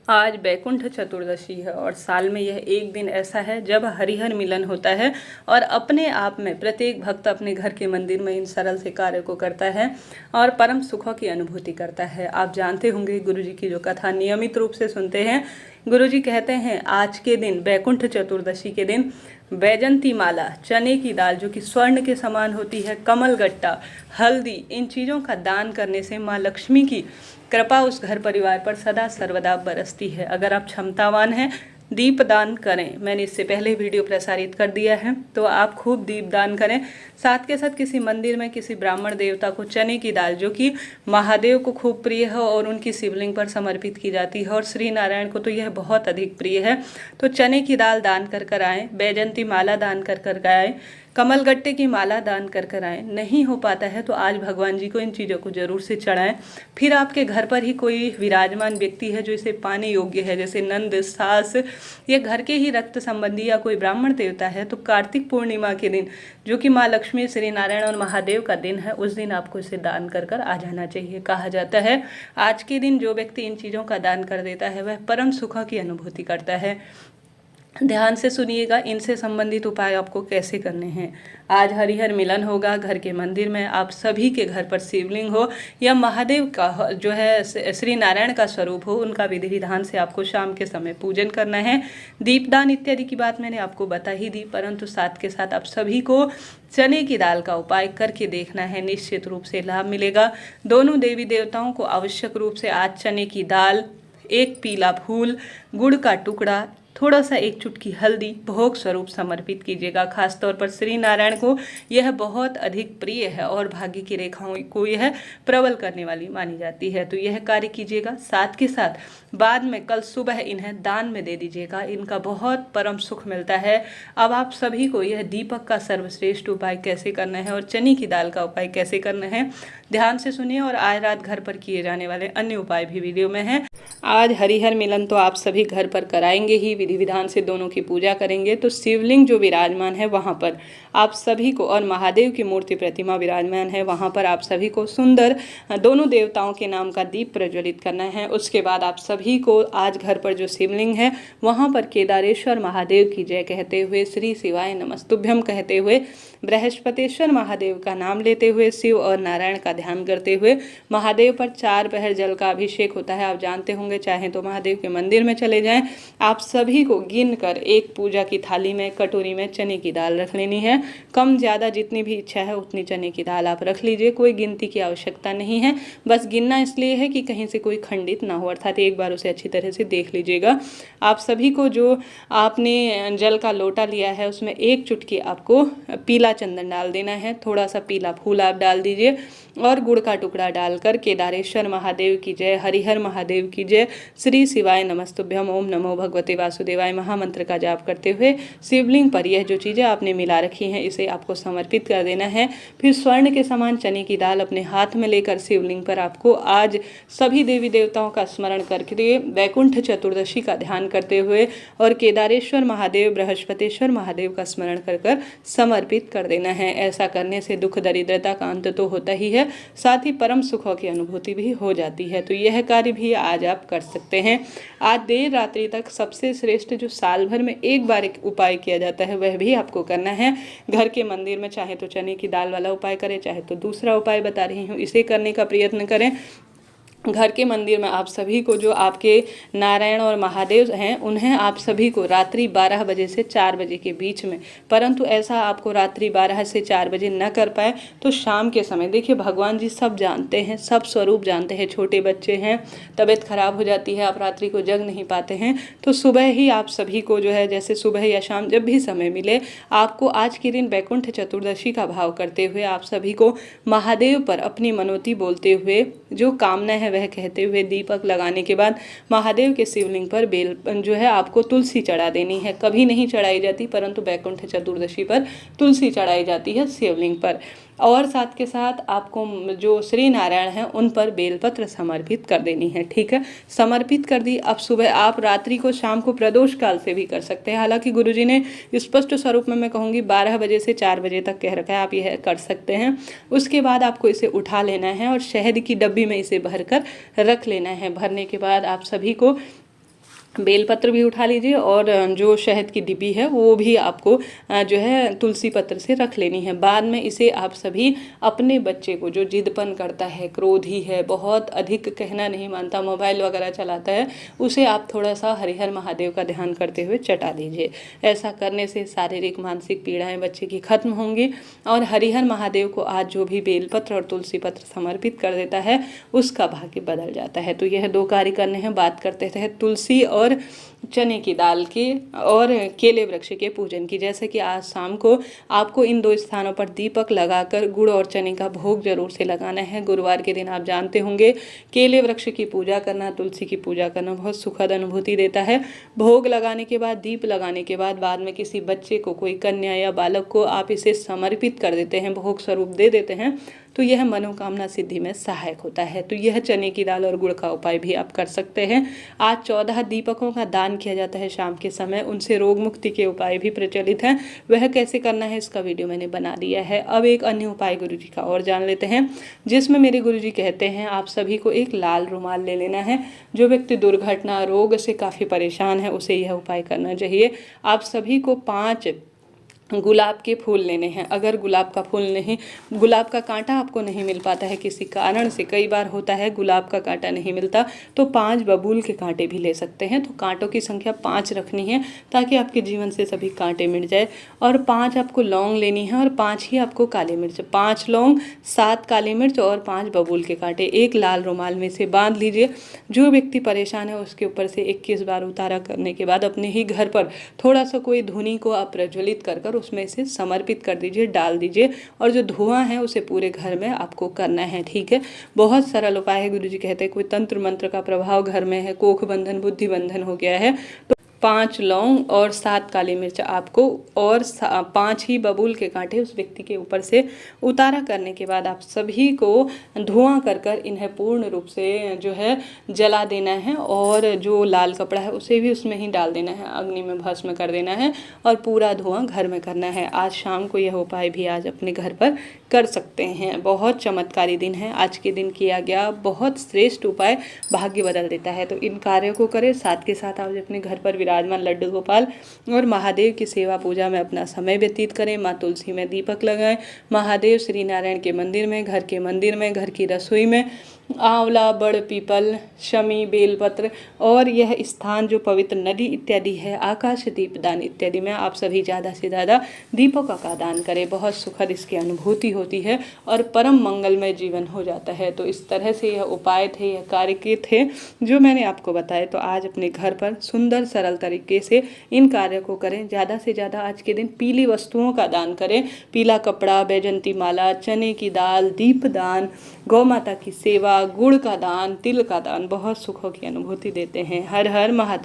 आज बैकुंठ चतुर्दशी है और साल में यह एक दिन ऐसा है जब हरिहर मिलन होता है और अपने आप में प्रत्येक भक्त अपने घर के मंदिर में इन सरल से कार्य को करता है और परम सुखों की अनुभूति करता है। आप जानते होंगे गुरुजी की जो कथा नियमित रूप से सुनते हैं, गुरुजी कहते हैं आज के दिन बैकुंठ चतुर्दशी के दिन बैजंती माला, चने की दाल जो कि स्वर्ण के समान होती है, कमल गट्टा, हल्दी, इन चीज़ों का दान करने से माँ लक्ष्मी की कृपा उस घर परिवार पर सदा सर्वदा बरसती है। अगर आप क्षमतावान हैं, दीप दान करें। मैंने इससे पहले वीडियो प्रसारित कर दिया है, तो आप खूब दीप दान करें। साथ के साथ किसी मंदिर में किसी ब्राह्मण देवता को चने की दाल जो कि महादेव को खूब प्रिय है और उनकी शिवलिंग पर समर्पित की जाती है और श्री नारायण को तो यह बहुत अधिक प्रिय है, तो चने की दाल दान कर आएँ, बैजंती माला दान कर आएँ, कमल गट्टे की माला दान कर आएँ। नहीं हो पाता है तो आज भगवान जी को इन चीज़ों को जरूर से चढ़ाएं। फिर आपके घर पर ही कोई विराजमान व्यक्ति है जो इसे पाने योग्य है, जैसे नंद, सास या घर के ही रक्त संबंधी या कोई ब्राह्मण देवता है, तो कार्तिक पूर्णिमा के दिन जो कि माँ लक्ष्मी, श्री नारायण और महादेव का दिन है, उस दिन आपको इसे दान कर आ जाना चाहिए। कहा जाता है आज के दिन जो व्यक्ति इन चीज़ों का दान कर देता है वह परम सुख की अनुभूति करता है। ध्यान से सुनिएगा, इनसे संबंधित उपाय आपको कैसे करने हैं। आज हरिहर मिलन होगा घर के मंदिर में, आप सभी के घर पर शिवलिंग हो या महादेव का जो है श्री नारायण का स्वरूप हो, उनका विधि विधान से आपको शाम के समय पूजन करना है। दीपदान इत्यादि की बात मैंने आपको बता ही दी, परंतु साथ के साथ आप सभी को चने की दाल का उपाय करके देखना है, निश्चित रूप से लाभ मिलेगा। दोनों देवी देवताओं को आवश्यक रूप से आज चने की दाल, एक पीला फूल, गुड़ का टुकड़ा, थोड़ा सा एक चुटकी हल्दी भोग स्वरूप समर्पित कीजिएगा। खासतौर पर श्री नारायण को यह बहुत अधिक प्रिय है और भाग्य की रेखाओं को यह प्रबल करने वाली मानी जाती है, तो यह कार्य कीजिएगा। साथ के साथ बाद में कल सुबह इन्हें दान में दे दीजिएगा, इनका बहुत परम सुख मिलता है। अब आप सभी को यह दीपक का सर्वश्रेष्ठ उपाय कैसे करना है और चने की दाल का उपाय कैसे करना है ध्यान से सुनिए, और आज रात घर पर किए जाने वाले अन्य उपाय भी वीडियो में हैं। आज हरिहर मिलन तो आप सभी घर पर कराएंगे ही, विधि विधान से दोनों की पूजा करेंगे, तो शिवलिंग जो विराजमान है वहाँ पर आप सभी को, और महादेव की मूर्ति प्रतिमा विराजमान है वहाँ पर आप सभी को सुंदर दोनों देवताओं के नाम का दीप प्रज्वलित करना है। उसके बाद आप सभी को आज घर पर जो शिवलिंग है वहाँ पर केदारेश्वर महादेव की जय कहते हुए, श्री शिवाय नमस्तुभ्यम कहते हुए, बृहस्पतेश्वर महादेव का नाम लेते हुए, शिव और नारायण का ध्यान करते हुए महादेव पर 4 पहर जल का अभिषेक होता है। आप जानते होंगे, चाहे तो महादेव के मंदिर में चले जाएं, आप सभी को गिन कर एक पूजा की थाली में, कटोरी में चने की दाल रख लेनी है। कम ज़्यादा जितनी भी इच्छा है उतनी चने की दाल आप रख लीजिए, कोई गिनती की आवश्यकता नहीं है। बस गिनना इसलिए है कि कहीं से कोई खंडित ना हो, अर्थात एक बार उसे अच्छी तरह से देख लीजिएगा। आप सभी को जो आपने जल का लोटा लिया है उसमें एक चुटकी आपको पीला चंदन डाल देना है, थोड़ा सा पीला फूल आप डाल दीजिए और गुड़ का टुकड़ा डालकर केदारेश्वर महादेव की जय, हरिहर महादेव की जय, श्री शिवाय नमस्तुभ्यम, ओम नमो भगवते वासुदेवाय महामंत्र का जाप करते हुए शिवलिंग पर यह जो चीज़ें आपने मिला रखी हैं इसे आपको समर्पित कर देना है। फिर स्वर्ण के समान चने की दाल अपने हाथ में लेकर शिवलिंग पर आपको आज सभी देवी देवताओं का स्मरण करके वैकुंठ चतुर्दशी का ध्यान करते हुए और केदारेश्वर महादेव, बृहस्पतेश्वर महादेव का स्मरण कर समर्पित कर देना है। ऐसा करने से दुख दरिद्रता का अंत तो होता ही है, साथ ही परम सुखों की अनुभूति भी हो जाती है, तो यह कार्य भी आज आप कर सकते हैं। आज देर रात्रि तक सबसे श्रेष्ठ जो साल भर में एक बार एक उपाय किया जाता है वह भी आपको करना है। घर के मंदिर में चाहे तो चने की दाल वाला उपाय करें, चाहे तो दूसरा उपाय बता रही हूँ इसे करने का प्रयत्न करें। घर के मंदिर में आप सभी को जो आपके नारायण और महादेव हैं उन्हें आप सभी को रात्रि 12 बजे से 4 बजे के बीच में, परंतु ऐसा आपको रात्रि 12 से 4 बजे न कर पाए तो शाम के समय, देखिए भगवान जी सब जानते हैं, सब स्वरूप जानते हैं। छोटे बच्चे हैं, तबीयत खराब हो जाती है, आप रात्रि को जग नहीं पाते हैं, तो सुबह ही आप सभी को जो है, जैसे सुबह या शाम जब भी समय मिले, आपको आज के दिन बैकुंठ चतुर्दशी का भाव करते हुए आप सभी को महादेव पर अपनी मनोती बोलते हुए, जो कामना है वह कहते हुए, दीपक लगाने के बाद महादेव के शिवलिंग पर बेल जो है आपको तुलसी चढ़ा देनी है। कभी नहीं चढ़ाई जाती, परंतु बैकुंठ चतुर्दशी पर तुलसी चढ़ाई जाती है शिवलिंग पर। और साथ के साथ आपको जो श्री नारायण हैं उन पर बेलपत्र समर्पित कर देनी है। ठीक है, समर्पित कर दी। अब सुबह आप रात्रि को, शाम को प्रदोष काल से भी कर सकते हैं। हालांकि गुरुजी ने स्पष्ट स्वरूप में मैं कहूँगी 12 बजे से 4 बजे तक कह रखा है, आप यह कर सकते हैं। उसके बाद आपको इसे उठा लेना है और शहद की डब्बी में इसे भरकर रख लेना है। भरने के बाद आप सभी को बेलपत्र भी उठा लीजिए और जो शहद की डिब्बी है वो भी आपको जो है तुलसी पत्र से रख लेनी है। बाद में इसे आप सभी अपने बच्चे को, जो जिदपन करता है, क्रोधी है, बहुत अधिक कहना नहीं मानता, मोबाइल वगैरह चलाता है, उसे आप थोड़ा सा हरिहर महादेव का ध्यान करते हुए चटा दीजिए। ऐसा करने से शारीरिक मानसिक पीड़ाएं बच्चे की खत्म होंगी और हरिहर महादेव को आज जो भी बेलपत्र और तुलसी पत्र समर्पित कर देता है उसका भाग्य बदल जाता है। तो यह 2 कार्य करने हैं। बात करते थे तुलसी और चने की दाल के और केले वृक्ष के पूजन की। जैसे कि आज शाम को आपको इन 2 स्थानों पर दीपक लगाकर गुड़ और चने का भोग जरूर से लगाना है। गुरुवार के दिन आप जानते होंगे केले वृक्ष की पूजा करना, तुलसी की पूजा करना बहुत सुखद अनुभूति देता है। भोग लगाने के बाद, दीप लगाने के बाद में किसी बच्चे को, कोई कन्या या बालक को आप इसे समर्पित कर देते हैं, भोग स्वरूप दे देते हैं, तो यह मनोकामना सिद्धि में सहायक होता है। तो यह चने की दाल और गुड़ का उपाय भी आप कर सकते हैं। आज 14 दीपकों का दान किया जाता है शाम के समय, उनसे रोग मुक्ति के उपाय भी प्रचलित हैं। वह कैसे करना है इसका वीडियो मैंने बना दिया है। अब एक अन्य उपाय गुरुजी का और जान लेते हैं, जिसमें मेरे गुरुजी कहते हैं आप सभी को एक लाल रुमाल ले लेना है। जो व्यक्ति दुर्घटना, रोग से काफ़ी परेशान है उसे यह उपाय करना चाहिए। आप सभी को 5 गुलाब के फूल लेने हैं। अगर गुलाब का फूल नहीं, गुलाब का कांटा आपको नहीं मिल पाता है किसी कारण से, कई बार होता है गुलाब का कांटा नहीं मिलता, तो 5 बबूल के कांटे भी ले सकते हैं। तो कांटों की संख्या 5 रखनी है ताकि आपके जीवन से सभी कांटे मिट जाए। और 5 आपको लौंग लेनी है और 5 ही आपको काली मिर्च, 5 लौंग, 7 काली मिर्च और 5 बबूल के कांटे एक लाल रुमाल में से बांध लीजिए। जो व्यक्ति परेशान है उसके ऊपर से 21 बार उतारा करने के बाद अपने ही घर पर थोड़ा सा कोई धुनी को आप प्रज्वलित कर उसमें से समर्पित कर दीजिए, डाल दीजिए, और जो धुआं है उसे पूरे घर में आपको करना है। ठीक है, बहुत सरल उपाय है। गुरुजी कहते हैं कोई तंत्र मंत्र का प्रभाव घर में है, कोख बंधन, बुद्धि बंधन हो गया है, तो 5 लौंग और 7 काली मिर्च आपको और 5 ही बबूल के कांटे उस व्यक्ति के ऊपर से उतारा करने के बाद आप सभी को धुआं कर इन्हें पूर्ण रूप से जो है जला देना है। और जो लाल कपड़ा है उसे भी उसमें ही डाल देना है, अग्नि में भस्म कर देना है और पूरा धुआं घर में करना है। आज शाम को यह उपाय भी आज अपने घर पर कर सकते हैं। बहुत चमत्कारी दिन है। आज के दिन किया गया बहुत श्रेष्ठ उपाय भाग्य बदल देता है। तो इन कार्यों को करें, साथ के साथ आप अपने घर पर विराजमान लड्डू गोपाल और महादेव की सेवा पूजा में अपना समय व्यतीत करें। माँ तुलसी में दीपक लगाएं, महादेव श्री नारायण के मंदिर में, घर के मंदिर में, घर की रसोई में आंवला, बड़, पीपल, शमी, बेलपत्र और यह स्थान जो पवित्र नदी इत्यादि है, आकाश दीप दान इत्यादि में आप सभी ज़्यादा से ज़्यादा दीपकों का दान करें। बहुत सुखद इसकी अनुभूति होती है और परम मंगलमय जीवन हो जाता है। तो इस तरह से यह उपाय थे, यह कार्य के थे जो मैंने आपको बताए। तो आज अपने घर पर सुंदर सरल तरीके से इन कार्यों को करें। ज़्यादा से ज़्यादा आज के दिन पीली वस्तुओं का दान करें, पीला कपड़ा, बैजंती माला, चने की दाल, दीप दान, गौ माता की सेवा, गुड़ का दान, तिल का दान बहुत सुखों की अनुभूति देते हैं। हर हर महादेव।